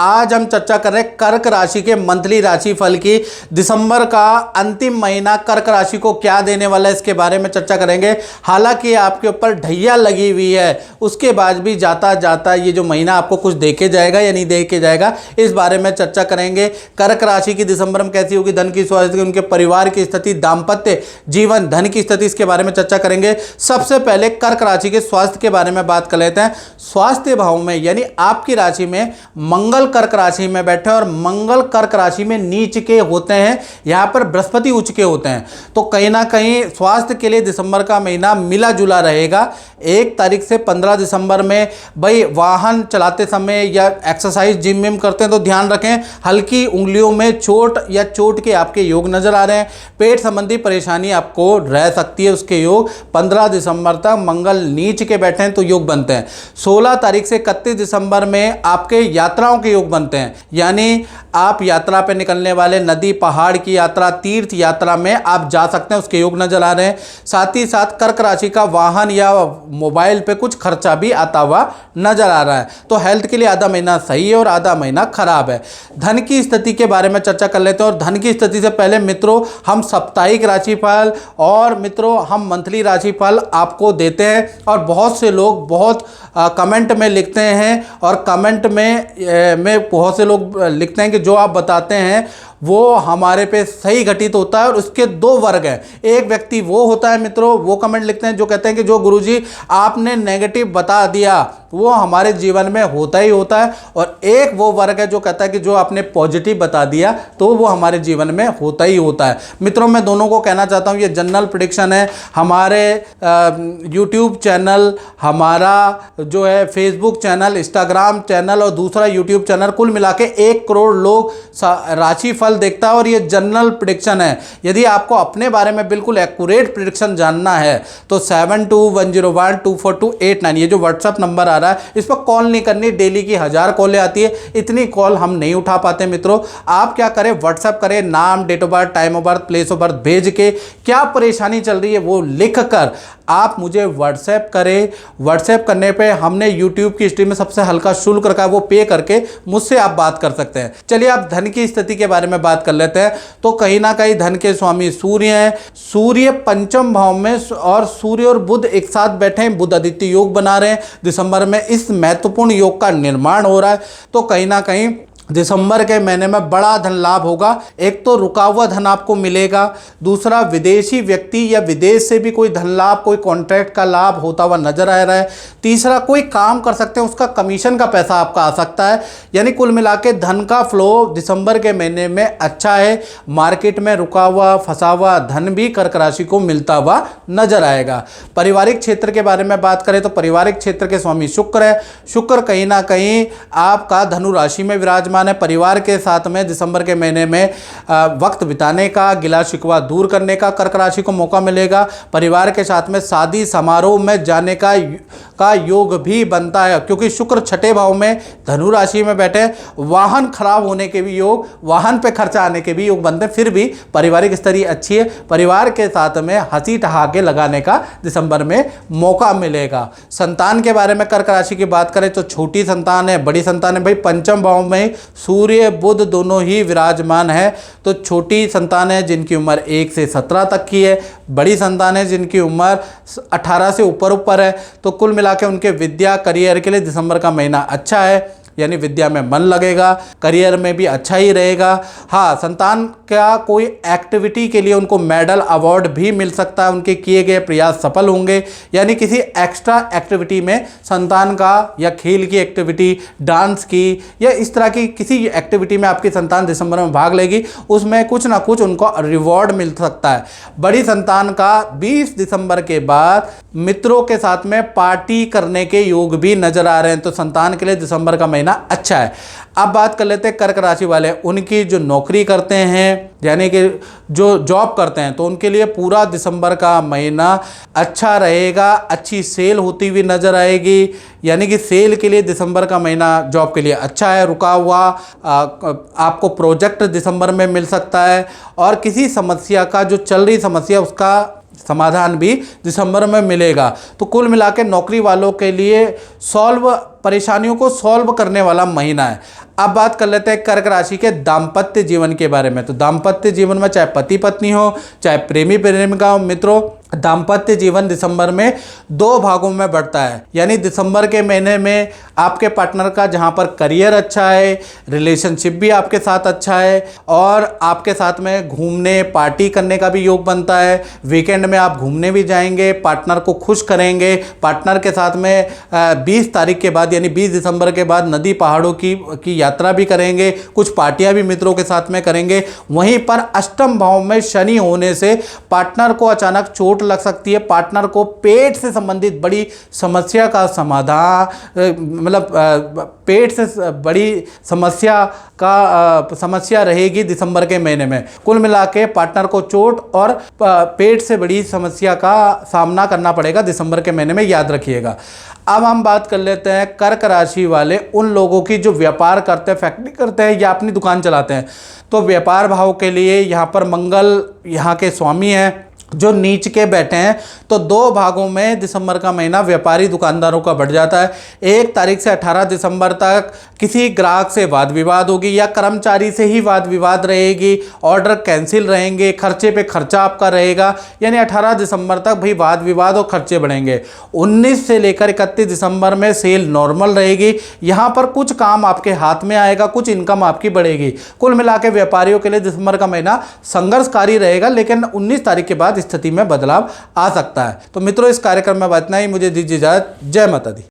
आज हम चर्चा कर रहे हैं कर्क राशि के मंथली राशि फल की। दिसंबर का अंतिम महीना कर्क राशि को क्या देने वाला है इसके बारे में चर्चा करेंगे। हालांकि आपके ऊपर ढैया लगी हुई है, उसके बाद भी जाता जाता ये जो महीना आपको कुछ देके जाएगा या नहीं देके जाएगा, इस बारे में चर्चा करेंगे। कर्क राशि की दिसंबर में कैसी होगी, धन की स्वास्थ्य, उनके परिवार की स्थिति, दाम्पत्य जीवन, धन की स्थिति, इसके बारे में चर्चा करेंगे। सबसे पहले कर्क राशि के स्वास्थ्य के बारे में बात कर लेते हैं। स्वास्थ्य भाव में यानी आपकी राशि में मंगल कर्क राशि में बैठे और मंगल कर्क राशि में नीच के होते हैं, यहां पर बृहस्पति उच्च के होते हैं, तो कहीं ना कहीं स्वास्थ्य के लिए दिसंबर का महीना मिला जुला रहेगा। 1 तारीख से 15 दिसंबर में भाई वाहन चलाते समय या एक्सरसाइज जिम विम करते हैं तो ध्यान रखें, हल्की उंगलियों में चोट या चोट के आपके योग नजर आ रहे हैं। पेट संबंधी परेशानी आपको रह सकती है, उसके योग 15 दिसंबर तक मंगल नीच के बैठे हैं तो योग बनते हैं। 16 तारीख से 31 दिसंबर में आपके यात्राओं के योग बनते हैं, यानी आप यात्रा पे निकलने वाले, नदी पहाड़ की यात्रा, तीर्थ यात्रा में आप जा सकते हैं, उसके योग नजर आ रहे हैं। साथ ही साथ कर्क राशि का वाहन या मोबाइल पे कुछ खर्चा भी आता हुआ नजर आ रहा है। तो हेल्थ के लिए आधा महीना सही है और आधा महीना खराब है। धन की स्थिति के बारे में चर्चा कर लेते हैं। और धन की स्थिति से पहले मित्रों, हम साप्ताहिक राशिफल और मित्रों हम मंथली राशिफल आपको देते हैं और बहुत से लोग बहुत कमेंट में लिखते हैं और कमेंट में बहुत से लोग लिखते हैं कि जो आप बताते हैं वो हमारे पे सही घटित होता है। और उसके 2 वर्ग हैं, एक व्यक्ति वो होता है मित्रों, वो कमेंट लिखते हैं जो कहते हैं कि जो गुरुजी आपने नेगेटिव बता दिया वो हमारे जीवन में होता ही होता है, और एक वो वर्ग है जो कहता है कि जो आपने पॉजिटिव बता दिया तो वो हमारे जीवन में होता ही होता है। मित्रों मैं दोनों को कहना चाहता हूँ, ये जनरल प्रेडिक्शन है। हमारे यूट्यूब चैनल, हमारा जो है फेसबुक चैनल, इंस्टाग्राम चैनल और दूसरा यूट्यूब चैनल, कुल मिला के 1 करोड़ लोग राशिफल देखता है और ये जनरल प्रेडिक्शन है। यदि आपको अपने बारे में बिल्कुल एक्यूरेट प्रेडिक्शन जानना है तो 7210124289 ये जो व्हाट्सएप नंबर आ रहा है इस पर कॉल नहीं करनी, डेली की 1000 कॉलें आती है, इतनी कॉल हम नहीं उठा पाते। मित्रों आप क्या करें, व्हाट्सएप करें, नाम, date of birth, time of birth, place of birth भेज के क्या परेशानी चल रही है वो लिख कर आप मुझे व्हाट्सएप करें। व्हाट्सएप करने पे हमने यूट्यूब की हिस्ट्री में सबसे हल्का शुल्क रखा है, वो पे करके मुझसे आप बात कर सकते हैं। चलिए आप धन की स्थिति के बारे में बात कर लेते हैं। तो कहीं ना कहीं धन के स्वामी सूर्य हैं, सूर्य पंचम भाव में और सूर्य और बुध एक साथ बैठे हैं, बुध आदित्य योग बना रहे हैं। दिसंबर में इस महत्वपूर्ण योग का निर्माण हो रहा है, तो कहीं ना कहीं दिसंबर के महीने में बड़ा धन लाभ होगा। एक तो रुका हुआ धन आपको मिलेगा, दूसरा विदेशी व्यक्ति या विदेश से भी कोई धन लाभ, कोई कॉन्ट्रैक्ट का लाभ होता हुआ नजर आ रहा है, तीसरा कोई काम कर सकते हैं उसका कमीशन का पैसा आपका आ सकता है। यानी कुल मिला के धन का फ्लो दिसंबर के महीने में अच्छा है। मार्केट में रुका हुआ फंसा हुआ धन भी कर्क राशि को मिलता हुआ नजर आएगा। पारिवारिक क्षेत्र के बारे में बात करें तो पारिवारिक क्षेत्र के स्वामी शुक्र है। शुक्र कहीं ना कहीं आपका धनु राशि में विराजमान है। परिवार के साथ में दिसंबर के महीने में वक्त बिताने का, गिला शिकवा दूर करने का कर्क राशि को मौका मिलेगा। परिवार के साथ में शादी समारोह में जाने का योग भी बनता है, क्योंकि शुक्र 6ठे भाव में धनु राशि में बैठे। वाहन खराब होने के भी योग, वाहन पे खर्चा आने के भी योग बनते हैं, फिर भी पारिवारिक स्थिति अच्छी है। परिवार के साथ में हंसी ठहाके लगाने का दिसंबर में मौका मिलेगा। संतान के बारे में कर्क राशि की बात करें तो छोटी संतान है, बड़ी संतान है, भाई पंचम भाव में सूर्य बुध दोनों ही विराजमान है। तो छोटी संतान है जिनकी उम्र 1 से 17 तक की है, बड़ी संतान है जिनकी उम्र 18 से ऊपर है। तो कुल मिला के उनके विद्या करियर के लिए दिसंबर का महीना अच्छा है, यानी विद्या में मन लगेगा, करियर में भी अच्छा ही रहेगा। हाँ, संतान का कोई एक्टिविटी के लिए उनको मेडल अवार्ड भी मिल सकता है, उनके किए गए प्रयास सफल होंगे। यानी किसी एक्स्ट्रा एक्टिविटी में संतान का, या खेल की एक्टिविटी, डांस की, या इस तरह की किसी एक्टिविटी में आपकी संतान दिसंबर में भाग लेगी, उसमें कुछ ना कुछ उनको रिवॉर्ड मिल सकता है। बड़ी संतान का 20 दिसंबर के बाद मित्रों के साथ में पार्टी करने के योग भी नजर आ रहे हैं, तो संतान के लिए दिसंबर का महीना अच्छा है। अब बात कर लेते हैं कर्क राशि वाले, उनकी जो नौकरी करते हैं यानी कि जो जॉब करते हैं, तो उनके लिए पूरा दिसंबर का महीना अच्छा रहेगा। अच्छी सेल होती हुई नजर आएगी, यानी कि सेल के लिए दिसंबर का महीना जॉब के लिए अच्छा है। रुका हुआ आपको प्रोजेक्ट दिसंबर में मिल सकता है, और किसी समस्या का, जो चल रही समस्या, उसका समाधान भी दिसंबर में मिलेगा। तो कुल मिला के नौकरी वालों के लिए परेशानियों को सॉल्व करने वाला महीना है। अब बात कर लेते हैं कर्क राशि के दाम्पत्य जीवन के बारे में। तो दाम्पत्य जीवन में चाहे पति पत्नी हो, चाहे प्रेमी प्रेमिका हो, मित्रों, दाम्पत्य जीवन दिसंबर में 2 भागों में बढ़ता है। यानी दिसंबर के महीने में आपके पार्टनर का जहां पर करियर अच्छा है, रिलेशनशिप भी आपके साथ अच्छा है और आपके साथ में घूमने पार्टी करने का भी योग बनता है। वीकेंड में आप घूमने भी जाएंगे, पार्टनर को खुश करेंगे। पार्टनर के साथ में 20 तारीख के बाद यानी 20 दिसंबर के बाद नदी पहाड़ों की यात्रा भी करेंगे, कुछ पार्टियां भी मित्रों के साथ में करेंगे। वहीं पर अष्टम भाव में शनि होने से पार्टनर को अचानक चोट लग सकती है। पार्टनर को पेट से संबंधित बड़ी समस्या का समाधान, मतलब पेट से बड़ी समस्या रहेगी दिसंबर के महीने में। कुल मिला के पार्टनर को चोट और पेट से बड़ी समस्या का सामना करना पड़ेगा दिसंबर के महीने में, याद रखिएगा। अब हम बात कर लेते हैं कर्क राशि वाले उन लोगों की जो व्यापार करते हैं, फैक्ट्री करते हैं या अपनी दुकान चलाते हैं। तो व्यापार भाव के लिए यहाँ पर मंगल यहाँ के स्वामी हैं जो नीच के बैठे हैं। तो 2 भागों में दिसंबर का महीना व्यापारी दुकानदारों का बढ़ जाता है। 1 तारीख से 18 दिसंबर तक किसी ग्राहक से वाद विवाद होगी या कर्मचारी से ही वाद विवाद रहेगी, ऑर्डर कैंसिल रहेंगे, खर्चे पे खर्चा आपका रहेगा। यानी 18 दिसंबर तक भाई वाद विवाद और खर्चे बढ़ेंगे। 19 से लेकर 31 दिसंबर में सेल नॉर्मल रहेगी। यहाँ पर कुछ काम आपके हाथ में आएगा, कुछ इनकम आपकी बढ़ेगी। कुल मिला के व्यापारियों के लिए दिसंबर का महीना संघर्षकारी रहेगा, लेकिन 19 तारीख के बाद स्थिति में बदलाव आ सकता है। तो मित्रों, इस कार्यक्रम में इतना ही। मुझे दीजिए इजाजत। जय माता दी।